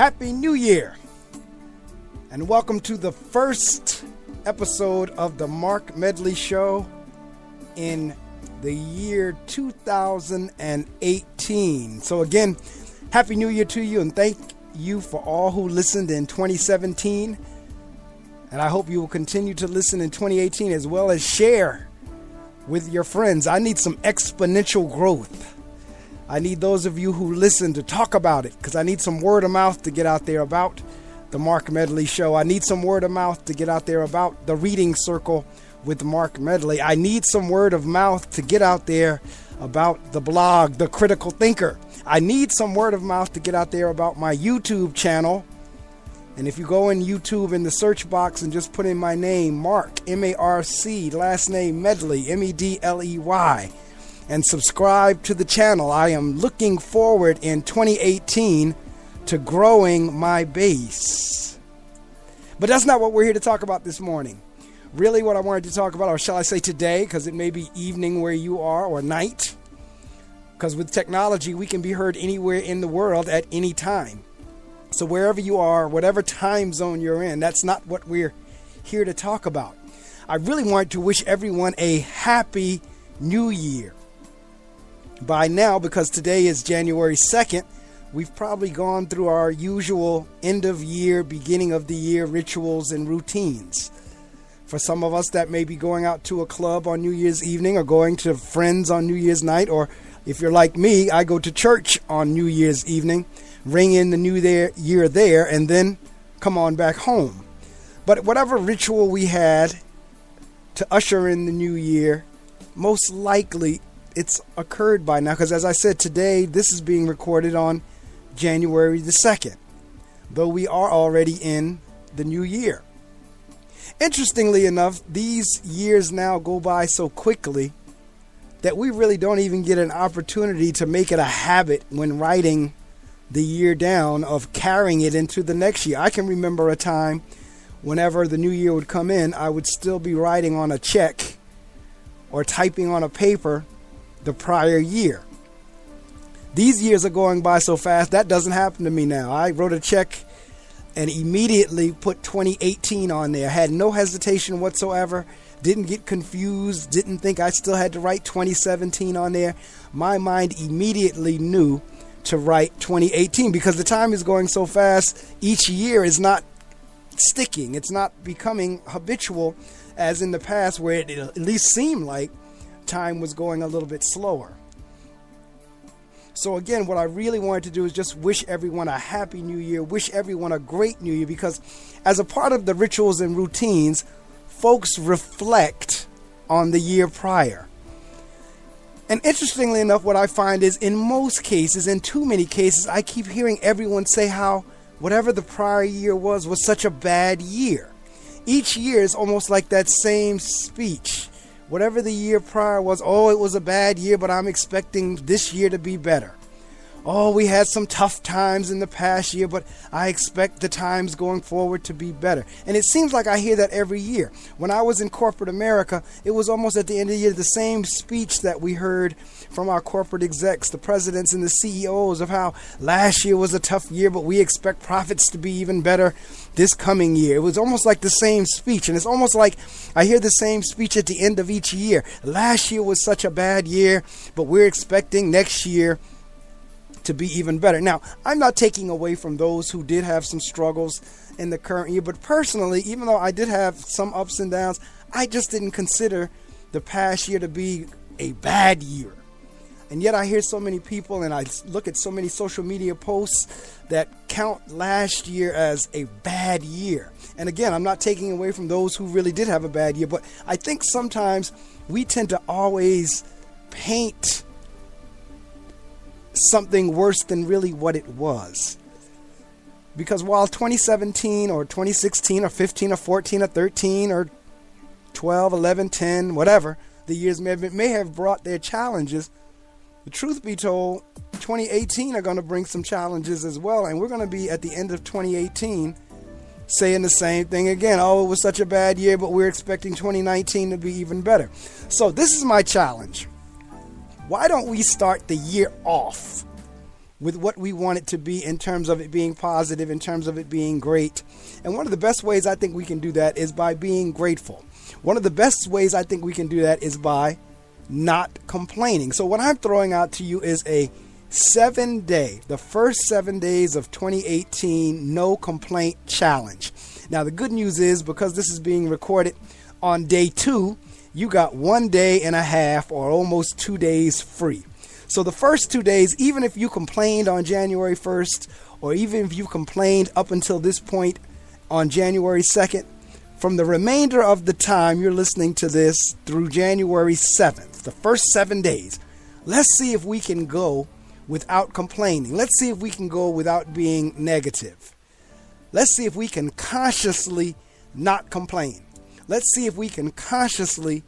Happy New Year, and welcome to the first episode of the Mark Medley Show in the year 2018. So again, Happy New Year to you, and thank you for all who listened in 2017. And I hope you will continue to listen in 2018 as well as share with your friends. I need some exponential growth. I need those of you who listen to talk about it, because I need some word of mouth to get out there about the Mark Medley Show. I need some word of mouth to get out there about the Reading Circle with Mark Medley. I need some word of mouth to get out there about the blog, The Critical Thinker. I need some word of mouth to get out there about my YouTube channel. And if you go in YouTube in the search box and just put in my name, Mark, M-A-R-C, last name Medley, M-E-D-L-E-Y, and subscribe to the channel, I am looking forward in 2018 to growing my base. But that's not what we're here to talk about this morning. Really what I wanted to talk about, or shall I say today, because it may be evening where you are, or night, because with technology we can be heard anywhere in the world at any time. So wherever you are, whatever time zone you're in, that's not what we're here to talk about. I really want to wish everyone a happy New Year. By now, because today is January 2nd, we've probably gone through our usual end of year, beginning of the year rituals and routines. For some of us, that may be going out to a club on New Year's evening, or going to friends on New Year's night, or if you're like me, I go to church on New Year's evening, ring in the new year there, and then come on back home. But whatever ritual we had to usher in the new year, most likely it's occurred by now, because as I said, today this is being recorded on January the 2nd, though we are already in the new year. Interestingly enough, these years now go by so quickly that we really don't even get an opportunity to make it a habit when writing the year down of carrying it into the next year. I can remember a time whenever the new year would come in, I would still be writing on a check or typing on a paper the prior year. These years are going by so fast, that doesn't happen to me now. I wrote a check and immediately put 2018 on there. Had no hesitation whatsoever. Didn't get confused. Didn't think I still had to write 2017 on there. My mind immediately knew to write 2018, because the time is going so fast. Each year is not sticking. It's not becoming habitual as in the past, where it at least seemed like time was going a little bit slower. So again, what I really wanted to do is just wish everyone a happy new year, wish everyone a great new year, because as a part of the rituals and routines, folks reflect on the year prior. And interestingly enough, what I find is in most cases, in too many cases, I keep hearing everyone say how whatever the prior year was such a bad year. Each year is almost like that same speech. Whatever the year prior was, oh, it was a bad year, but I'm expecting this year to be better. Oh, we had some tough times in the past year, but I expect the times going forward to be better. And it seems like I hear that every year. When I was in corporate America, it was almost at the end of the year the same speech that we heard from our corporate execs, the presidents and the CEOs, of how last year was a tough year, but we expect profits to be even better this coming year. It was almost like the same speech, and it's almost like I hear the same speech at the end of each year. Last year was such a bad year, but we're expecting next year to be even better. Now, I'm not taking away from those who did have some struggles in the current year, but personally, even though I did have some ups and downs, I just didn't consider the past year to be a bad year. And yet I hear so many people, and I look at so many social media posts that count last year as a bad year. And again, I'm not taking away from those who really did have a bad year, but I think sometimes we tend to always paint something worse than really what it was. Because while 2017 or 2016 or 15 or 14 or 13 or 12, 11, 10, whatever the years may have brought their challenges, the truth be told, 2018 are going to bring some challenges as well. And we're going to be at the end of 2018 saying the same thing again. Oh, it was such a bad year, but we're expecting 2019 to be even better. So this is my challenge. Why don't we start the year off with what we want it to be in terms of it being positive, in terms of it being great. And one of the best ways I think we can do that is by being grateful. One of the best ways I think we can do that is by not complaining. So what I'm throwing out to you is a 7-day, the first 7 days of 2018 no complaint challenge. Now the good news is, because this is being recorded on day 2, you got 1 day and a half or almost 2 days free. So the first 2 days, even if you complained on January 1st, or even if you complained up until this point on January 2nd, from the remainder of the time you're listening to this through January 7th, the first 7 days, let's see if we can go without complaining. Let's see if we can go without being negative. Let's see if we can consciously not complain. Let's see if we can consciously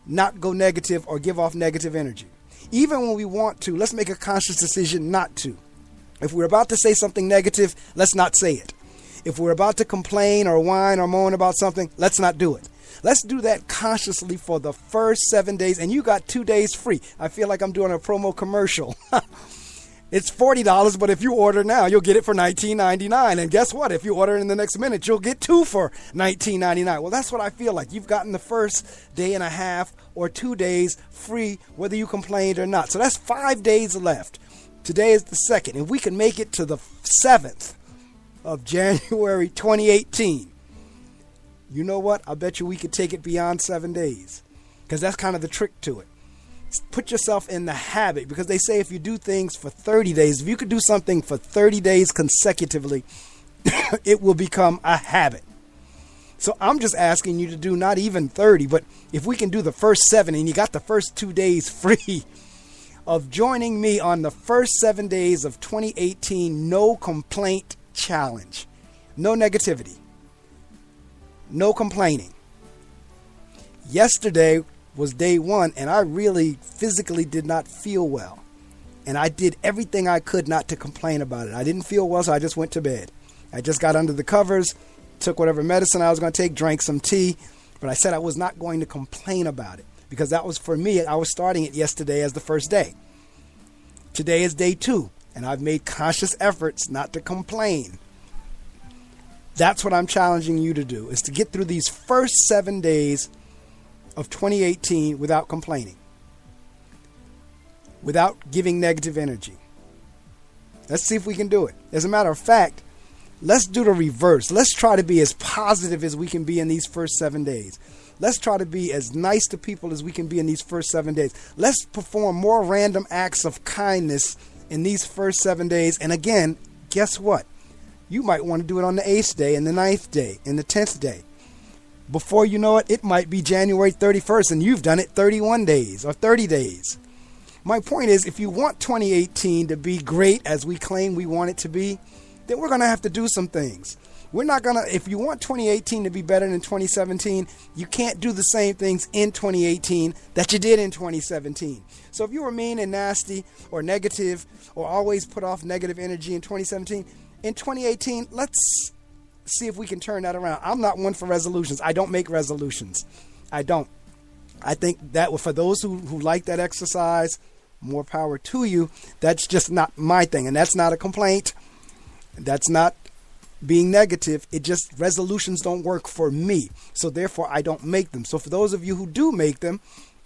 not go negative or give off negative energy. Even when we want to, let's make a conscious decision not to. If we're about to say something negative, let's not say it. If we're about to complain or whine or moan about something, let's not do it. Let's do that consciously for the first 7 days, and you got 2 days free. I feel like I'm doing a promo commercial. It's $40, but if you order now, you'll get it for $19.99. And guess what? If you order in the next minute, you'll get 2 for $19.99. Well, that's what I feel like. You've gotten the first day and a half or 2 days free, whether you complained or not. So that's 5 days left. Today is the 2nd. If we can make it to the 7th of January 2018, you know what? I bet you we could take it beyond 7 days, because that's kind of the trick to it. Put yourself in the habit, because they say if you do things for 30 days, if you could do something for 30 days consecutively, it will become a habit. So I'm just asking you to do not even 30, but if we can do the first 7 and you got the first 2 days free of joining me on the first 7 days of 2018 no complaint challenge. No negativity. No complaining. Yesterday was day 1, and I really physically did not feel well. And I did everything I could not to complain about it. I didn't feel well, so I just went to bed. I just got under the covers, took whatever medicine I was going to take, drank some tea, but I said I was not going to complain about it, because that was, for me, I was starting it yesterday as the first day. Today is day 2, and I've made conscious efforts not to complain. That's what I'm challenging you to do, is to get through these first 7 days of 2018 without complaining, without giving negative energy. Let's see if we can do it. As a matter of fact, let's do the reverse. Let's try to be as positive as we can be in these first 7 days. Let's try to be as nice to people as we can be in these first 7 days. Let's perform more random acts of kindness in these first 7 days. And again, guess what? You might want to do it on the 8th day and the 9th day and the 10th day. Before you know it, it might be January 31st and you've done it 31 days or 30 days. My point is, if you want 2018 to be great as we claim we want it to be, then we're going to have to do some things. We're not going to, if you want 2018 to be better than 2017, you can't do the same things in 2018 that you did in 2017. So if you were mean and nasty or negative or always put off negative energy in 2017, in 2018, let's see if we can turn that around. I'm not one for resolutions. I don't make resolutions. I don't. I think that for those who like that exercise, more power to you. That's just not my thing. And that's not a complaint. That's not being negative. It just, resolutions don't work for me. So therefore, I don't make them. So for those of you who do make them,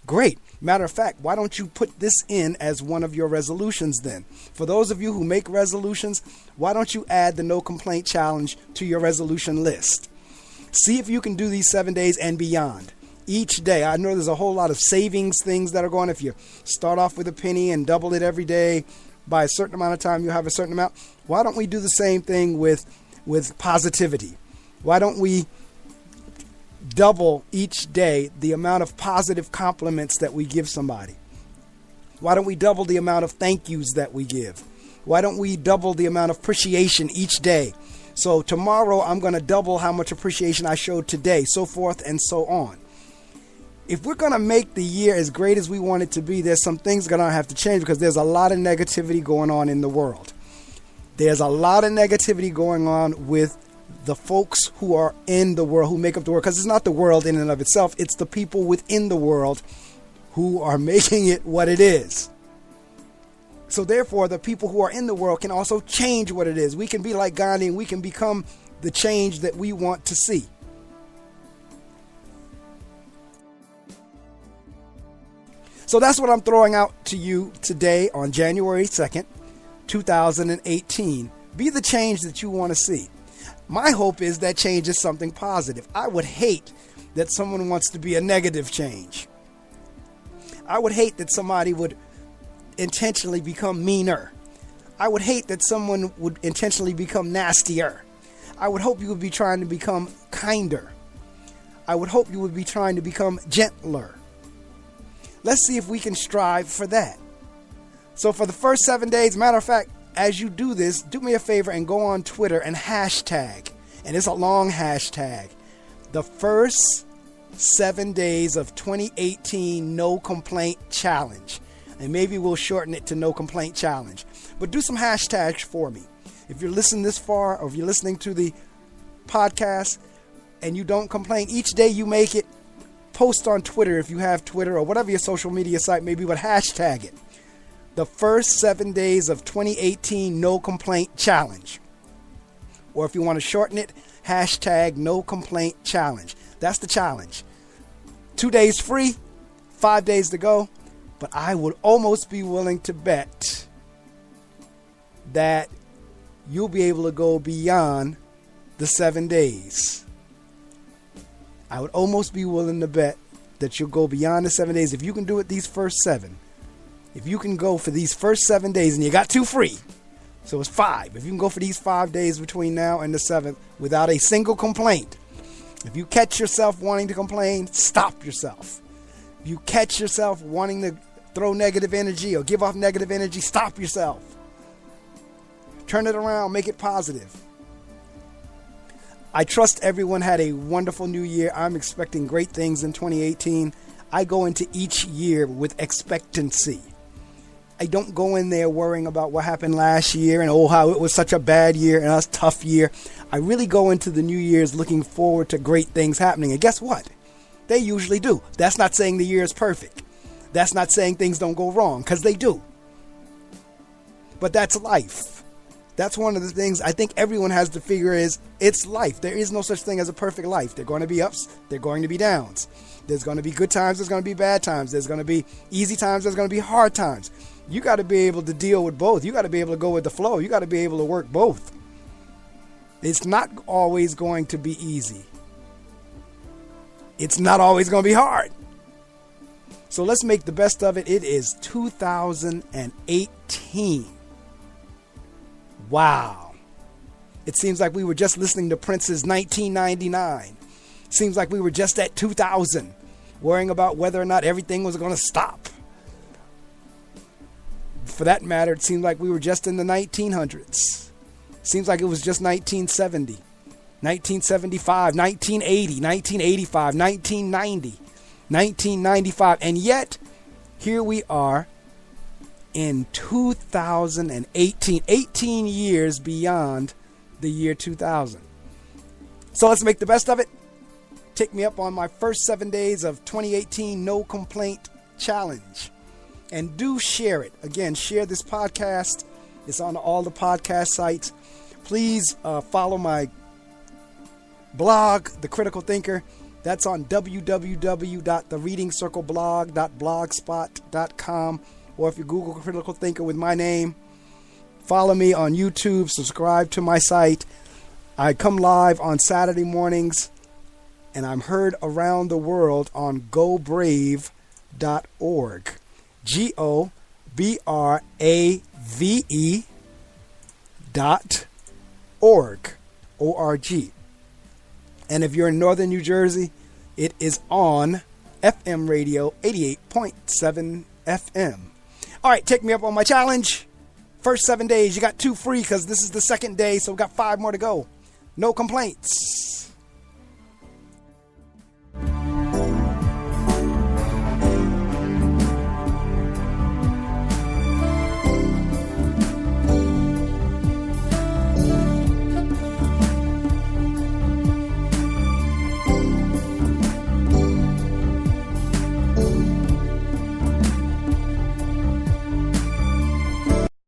great. Matter of fact, why don't you put this in as one of your resolutions then? For those of you who make resolutions, why don't you add the no complaint challenge to your resolution list? See if you can do these 7 days and beyond. Each day, I know there's a whole lot of savings things that are going. If you start off with a penny and double it every day, by a certain amount of time, you have a certain amount. Why don't we do the same thing with positivity? Why don't we double each day the amount of positive compliments that we give somebody? Why don't we double the amount of thank yous that we give? Why don't we double the amount of appreciation each day? So tomorrow I'm going to double how much appreciation I showed today, so forth and so on. If we're going to make the year as great as we want it to be, there's some things going to have to change, because there's a lot of negativity going on in the world. There's a lot of negativity going on with the folks who are in the world, who make up the world, because it's not the world in and of itself. It's the people within the world who are making it what it is. So therefore, the people who are in the world can also change what it is. We can be like Gandhi, and we can become the change that we want to see. So that's what I'm throwing out to you today on January 2nd, 2018. Be the change that you want to see. My hope is that change is something positive. I would hate that someone wants to be a negative change. I would hate that somebody would intentionally become meaner. I would hate that someone would intentionally become nastier. I would hope you would be trying to become kinder. I would hope you would be trying to become gentler. Let's see if we can strive for that. So for the first 7 days, matter of fact, as you do this, do me a favor and go on Twitter and hashtag, and it's a long hashtag, the first 7 days of 2018 No Complaint Challenge. And maybe we'll shorten it to No Complaint Challenge. But do some hashtags for me. If you're listening this far, or if you're listening to the podcast and you don't complain, each day you make it, post on Twitter if you have Twitter or whatever your social media site may be, but hashtag it. The first 7 days of 2018 No Complaint Challenge. Or if you want to shorten it, hashtag No Complaint Challenge. That's the challenge. 2 days free, 5 days to go. But I would almost be willing to bet that you'll be able to go beyond the 7 days. I would almost be willing to bet that you'll go beyond the 7 days. If you can do it these first 7, if you can go for these first 7 days, and you got 2 free, so it's 5. If you can go for these 5 days between now and the 7th without a single complaint, if you catch yourself wanting to complain, stop yourself. If you catch yourself wanting to throw negative energy or give off negative energy, stop yourself. Turn it around, make it positive. I trust everyone had a wonderful new year. I'm expecting great things in 2018. I go into each year with expectancy. I don't go in there worrying about what happened last year and how it was such a bad year and a tough year. I really go into the new year's looking forward to great things happening. And guess what? They usually do. That's not saying the year is perfect. That's not saying things don't go wrong, because they do. But that's life. That's one of the things I think everyone has to figure is it's life. There is no such thing as a perfect life. There are going to be ups. There are going to be downs. There's going to be good times. There's going to be bad times. There's going to be easy times. There's going to be hard times. You got to be able to deal with both. You got to be able to go with the flow. You got to be able to work both. It's not always going to be easy. It's not always going to be hard. So let's make the best of it. It is 2018. Wow. It seems like we were just listening to Prince's 1999. Seems like we were just at 2000, worrying about whether or not everything was going to stop. For that matter, it seemed like we were just in the 1900s. Seems like it was just 1970, 1975, 1980, 1985, 1990, 1995. And yet, here we are in 2018, 18 years beyond the year 2000. So let's make the best of it. Take me up on my first 7 days of 2018 No Complaint Challenge. And do share it. Again, share this podcast. It's on all the podcast sites. Please follow my blog, The Critical Thinker. That's on www.thereadingcircleblog.blogspot.com. Or if you Google Critical Thinker with my name, follow me on YouTube, subscribe to my site. I come live on Saturday mornings, and I'm heard around the world on gobrave.org. GOBRAVE.org. O-R-G. And if you're in northern New Jersey, it is on FM radio 88.7 FM. All right, take me up on my challenge. First 7 days, you got 2 free because this is the second day, so we got 5 more to go. No complaints.